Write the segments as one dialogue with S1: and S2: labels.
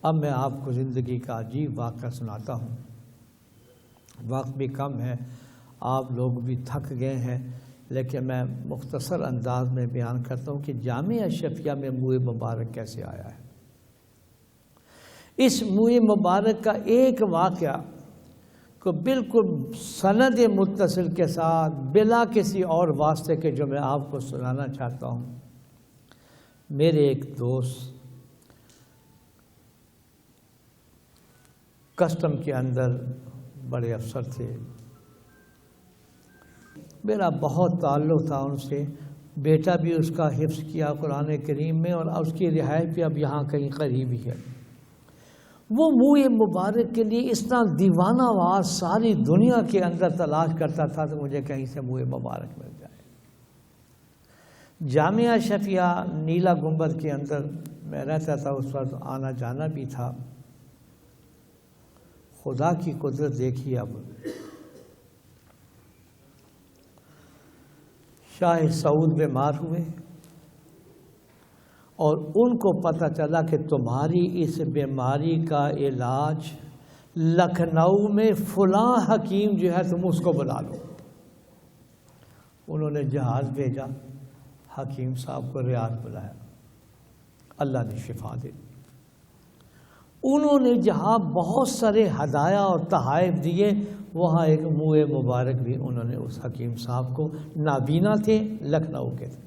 S1: اب میں آپ کو زندگی کا عجیب واقعہ سناتا ہوں. وقت بھی کم ہے، آپ لوگ بھی تھک گئے ہیں، لیکن میں مختصر انداز میں بیان کرتا ہوں کہ جامعہ اشرفیہ میں موئے مبارک کیسے آیا ہے. اس موئے مبارک کا ایک واقعہ کو بالکل سند متصل کے ساتھ بلا کسی اور واسطے کے جو میں آپ کو سنانا چاہتا ہوں. میرے ایک دوست کسٹم کے اندر بڑے افسر تھے، میرا بہت تعلق تھا ان سے. بیٹا بھی اس کا حفظ کیا قرآن کریم میں، اور اس کی رہائش بھی اب یہاں کہیں قریب ہی ہے. وہ موئے مبارک کے لیے اتنا دیوانہ واز ساری دنیا کے اندر تلاش کرتا تھا تو مجھے کہیں سے موئے مبارک مل جائے. جامعہ اشرفیہ نیلا گنبد کے اندر میں رہتا تھا، اس وقت آنا جانا بھی تھا. خدا کی قدرت دیکھیے، اب شاہ سعود بیمار ہوئے اور ان کو پتہ چلا کہ تمہاری اس بیماری کا علاج لکھنؤ میں فلاں حکیم جو ہے تم اس کو بلا لو. انہوں نے جہاز بھیجا، حکیم صاحب کو ریاض بلایا، اللہ نے شفا دی. انہوں نے جہاں بہت سارے ہدایہ اور تحائف دیے، وہاں ایک موئے مبارک بھی انہوں نے اس حکیم صاحب کو، نابینا تھے، لکھنؤ کے تھے.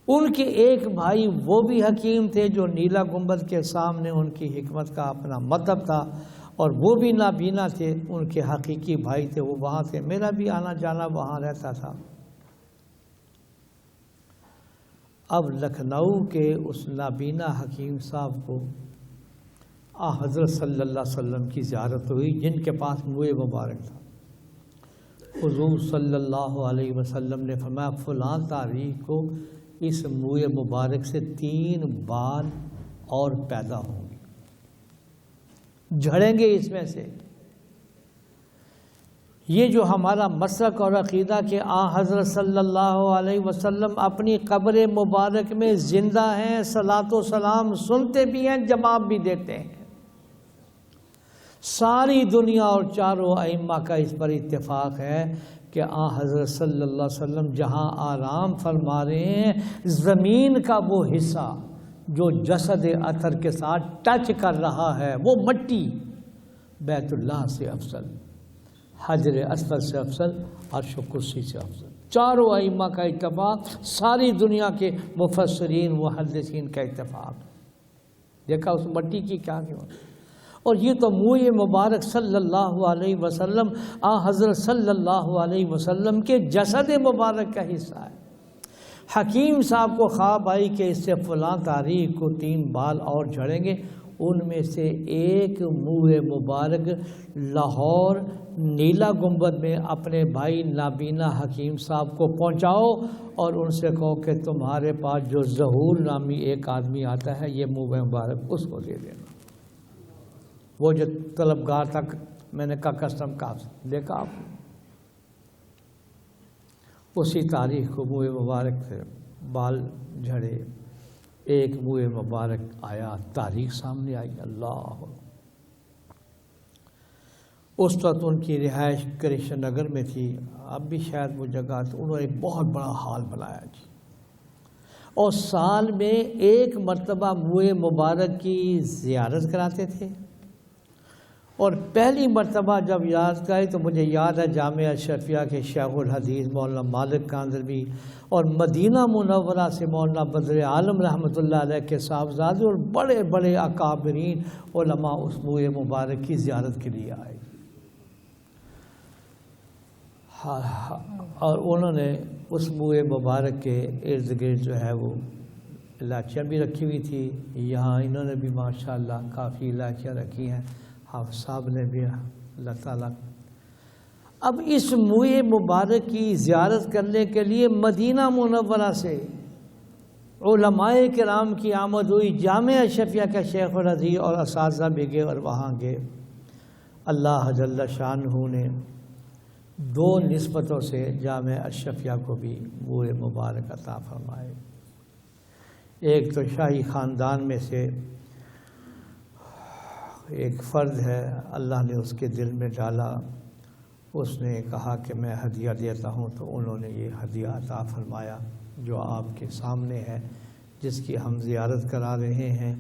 S1: ان کے ایک بھائی وہ بھی حکیم تھے جو نیلا گنبد کے سامنے ان کی حکمت کا اپنا مطلب تھا، اور وہ بھی نابینا تھے. ان کے حقیقی بھائی تھے، وہ وہاں تھے. میرا بھی آنا جانا وہاں رہتا تھا. اب لکھنؤ کے اس نابینا حکیم صاحب کو حضرت صلی اللہ علیہ وسلم کی زیارت ہوئی، جن کے پاس موئے مبارک تھا. حضور صلی اللہ علیہ وسلم نے فرمایا فلاں تاریخ کو اس موئے مبارک سے 3 بال اور پیدا ہوں گے، جھڑیں گے اس میں سے. یہ جو ہمارا مسلک اور عقیدہ کہ حضرت صلی اللہ علیہ وسلم اپنی قبر مبارک میں زندہ ہیں، صلاۃ و سلام سنتے بھی ہیں، جواب بھی دیتے ہیں. ساری دنیا اور چاروں ائمہ کا اس پر اتفاق ہے کہ حضرت صلی اللہ علیہ وسلم جہاں آرام فرما رہے ہیں، زمین کا وہ حصہ جو جسد اطہر کے ساتھ ٹچ کر رہا ہے، وہ مٹی بیت اللہ سے افضل، حجر اسود سے افضل، عرش و کرسی سے افضل. چاروں ائمہ کا اتفاق، ساری دنیا کے مفسرین محدثین کا اتفاق. دیکھا اس مٹی کی کیا قیمت. اور یہ تو موئے مبارک صلی اللہ علیہ وسلم، حضرت صلی اللہ علیہ وسلم کے جسد مبارک کا حصہ ہے. حکیم صاحب کو خواب آئی کہ اس سے فلاں تاریخ کو 3 بال اور جھڑیں گے. ان میں سے ایک موئے مبارک لاہور نیلا گنبد میں اپنے بھائی نابینا حکیم صاحب کو پہنچاؤ اور ان سے کہو کہ تمہارے پاس جو ظہور نامی ایک آدمی آتا ہے، یہ موئے مبارک اس کو دے دینا. وہ جو طلبگار تھا، میں نے کہا کسٹم کا دیکھا آپ نے. اسی تاریخ کو موئے مبارک سے بال جھڑے، ایک موئے مبارک آیا، تاریخ سامنے آئی. اللہ، اس وقت ان کی رہائش کرشن نگر میں تھی، اب بھی شاید وہ جگہ. انہوں نے ایک بہت بڑا ہال بنایا جی، اور سال میں ایک مرتبہ موئے مبارک کی زیارت کراتے تھے. اور پہلی مرتبہ جب یاد کرے تو مجھے یاد ہے جامعہ اشرفیہ کے شیخ الحدیث مولانا مالک کاندھلوی اور مدینہ منورہ سے مولانا بدر عالم رحمۃ اللہ علیہ کے صاحبزادے اور بڑے بڑے اکابرین علماء اس موئے مبارک کی زیارت کے لیے آئے. اور انہوں نے اس موئے مبارک کے ارد گرد جو ہے وہ الائچیاں بھی رکھی ہوئی تھی. یہاں انہوں نے بھی ماشاءاللہ کافی الائچیاں رکھی ہیں، حافظ صاحب نے بھی، اللہ تعالیٰ. اب اس موئے مبارک کی زیارت کرنے کے لیے مدینہ منورہ سے علماء کرام کی آمد ہوئی. جامعہ اشرفیہ کا شیخ الحدیث اور اساتذہ بھی گئے اور وہاں گئے. اللہ جل شانہ نے 2 نسبتوں سے جامعہ اشرفیہ کو بھی موئے مبارک عطا فرمائے. ایک تو شاہی خاندان میں سے ایک فرد ہے، اللہ نے اس کے دل میں ڈالا، اس نے کہا کہ میں ہدیہ دیتا ہوں، تو انہوں نے یہ ہدیہ عطا فرمایا جو آپ کے سامنے ہے، جس کی ہم زیارت کرا رہے ہیں۔